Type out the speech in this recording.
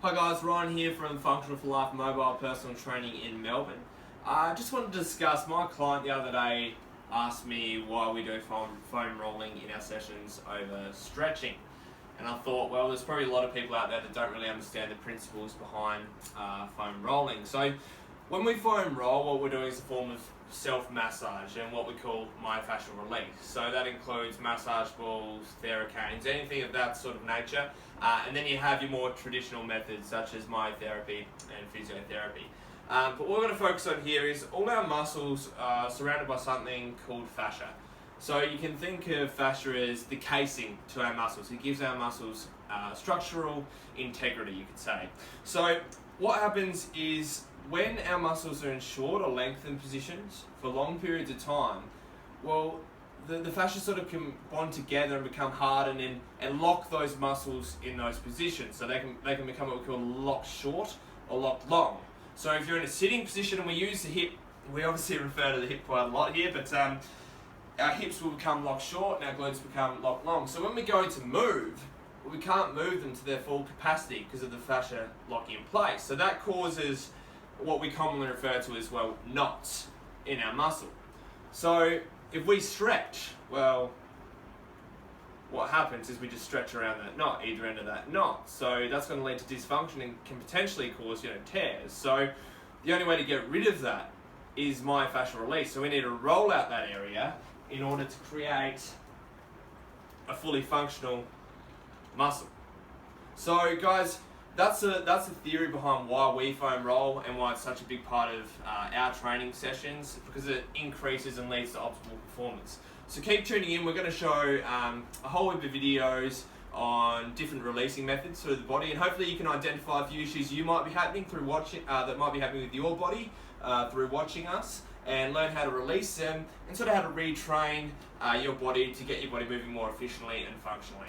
Hi guys, Ryan here from Functional for Life Mobile Personal Training in Melbourne. I just wanted to discuss, my client the other day asked me why we do foam rolling in our sessions over stretching. And I thought, well, there's probably a lot of people out there that don't really understand the principles behind foam rolling. So when we foam roll, what we're doing is a form of self-massage and what we call myofascial release. So that includes massage balls, Theracanes, anything of that sort of nature. And then you have your more traditional methods such as myotherapy and physiotherapy. But what we're going to focus on here is all our muscles are surrounded by something called fascia. So you can think of fascia as the casing to our muscles. It gives our muscles structural integrity, you could say. So what happens is when our muscles are in short or lengthened positions for long periods of time, well, the fascia sort of can bond together and become hardened and lock those muscles in those positions. So they can become what we call locked short or locked long. So if you're in a sitting position, and we use the hip, we obviously refer to the hip quite a lot here, but our hips will become locked short and our glutes become locked long. So when we go to move, we can't move them to their full capacity because of the fascia locking in place. So that causes what we commonly refer to as, well, knots in our muscle. So if we stretch, well, what happens is we just stretch around that knot, either end of that knot. So that's going to lead to dysfunction and can potentially cause, tears. So the only way to get rid of that is myofascial release. So we need to roll out that area in order to create a fully functional muscle. So guys, that's the theory behind why we foam roll and why it's such a big part of our training sessions, because it increases and leads to optimal performance. So keep tuning in. We're going to show a whole heap of videos on different releasing methods through the body, and hopefully you can identify a few issues you might be happening through watching that might be happening with your body through watching us, and learn how to release them and sort of how to retrain your body to get your body moving more efficiently and functionally.